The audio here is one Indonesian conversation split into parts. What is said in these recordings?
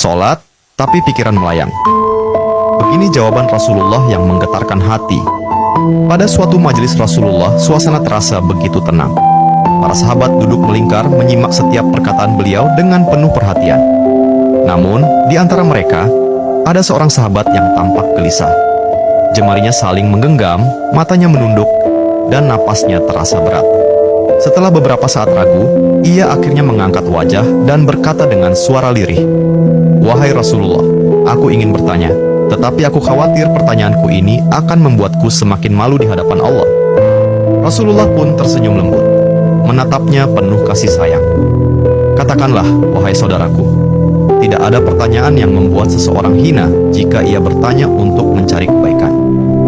sholat, tapi pikiran melayang. Begini jawaban Rasulullah yang menggetarkan hati. Pada suatu majelis Rasulullah, suasana terasa begitu tenang. Para sahabat duduk melingkar menyimak setiap perkataan beliau dengan penuh perhatian. Namun, di antara mereka, ada seorang sahabat yang tampak gelisah. Jemarinya saling menggenggam, matanya menunduk, dan napasnya terasa berat. Setelah beberapa saat ragu, ia akhirnya mengangkat wajah dan berkata dengan suara lirih, "Wahai Rasulullah, aku ingin bertanya, tetapi aku khawatir pertanyaanku ini akan membuatku semakin malu di hadapan Allah." Rasulullah pun tersenyum lembut, menatapnya penuh kasih sayang. "Katakanlah, wahai saudaraku, tidak ada pertanyaan yang membuat seseorang hina jika ia bertanya untuk mencari kebaikan."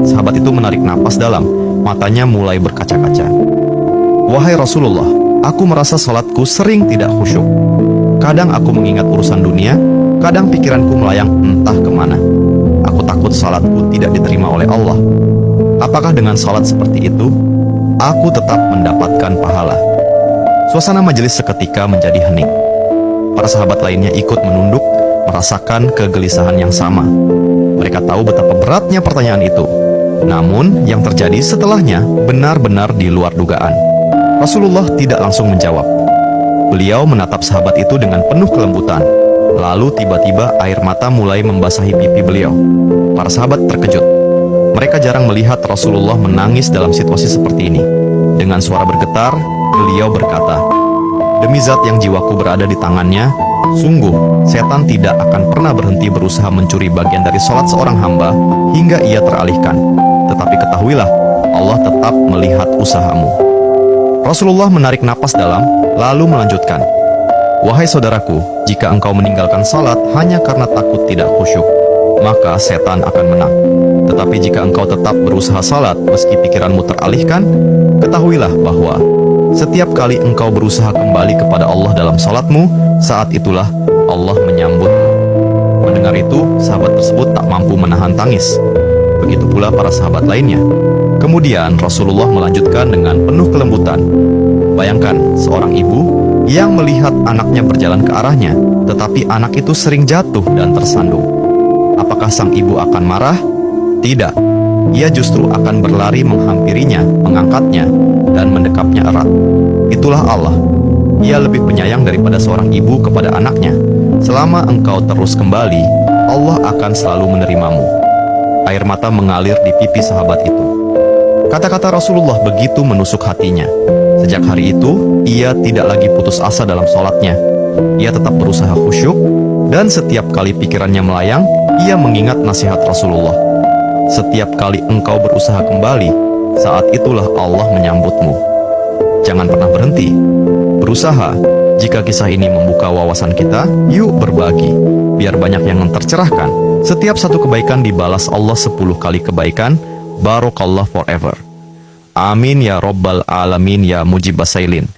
Sahabat itu menarik napas dalam, matanya mulai berkaca-kaca. "Wahai Rasulullah, aku merasa salatku sering tidak khusyuk. Kadang aku mengingat urusan dunia, kadang pikiranku melayang entah kemana. Aku takut salatku tidak diterima oleh Allah. Apakah dengan salat seperti itu, aku tetap mendapatkan pahala?" Suasana majelis seketika menjadi hening. Para sahabat lainnya ikut menunduk, merasakan kegelisahan yang sama. Mereka tahu betapa beratnya pertanyaan itu. Namun, yang terjadi setelahnya benar-benar di luar dugaan. Rasulullah tidak langsung menjawab. Beliau menatap sahabat itu dengan penuh kelembutan. Lalu tiba-tiba air mata mulai membasahi pipi beliau. Para sahabat terkejut. Mereka jarang melihat Rasulullah menangis dalam situasi seperti ini. Dengan suara bergetar, beliau berkata, "Demi zat yang jiwaku berada di tangannya, sungguh setan tidak akan pernah berhenti berusaha mencuri bagian dari sholat seorang hamba hingga ia teralihkan. Tetapi ketahuilah, Allah tetap melihat usahamu." Rasulullah menarik napas dalam, lalu melanjutkan, "Wahai saudaraku, jika engkau meninggalkan salat hanya karena takut tidak khusyuk, maka setan akan menang. Tetapi jika engkau tetap berusaha salat meski pikiranmu teralihkan, ketahuilah bahwa setiap kali engkau berusaha kembali kepada Allah dalam salatmu, saat itulah Allah menyambutmu." Mendengar itu, sahabat tersebut tak mampu menahan tangis. Begitu pula para sahabat lainnya. Kemudian Rasulullah melanjutkan dengan penuh kelembutan, "Bayangkan seorang ibu yang melihat anaknya berjalan ke arahnya, tetapi anak itu sering jatuh dan tersandung. Apakah sang ibu akan marah? Tidak. Ia justru akan berlari menghampirinya, mengangkatnya, dan mendekapnya erat. Itulah Allah. Ia lebih penyayang daripada seorang ibu kepada anaknya. Selama engkau terus kembali, Allah akan selalu menerimamu." Air mata mengalir di pipi sahabat itu. Kata-kata Rasulullah begitu menusuk hatinya. Sejak hari itu, ia tidak lagi putus asa dalam sholatnya. Ia tetap berusaha khusyuk, dan setiap kali pikirannya melayang, ia mengingat nasihat Rasulullah. "Setiap kali engkau berusaha kembali, saat itulah Allah menyambutmu." Jangan pernah berhenti. Berusaha. Jika kisah ini membuka wawasan kita, yuk berbagi. Biar banyak yang tercerahkan. Setiap satu kebaikan dibalas Allah 10 kali kebaikan. Barokallah forever. Amin ya Rabbal Alamin ya Mujibas Sailin.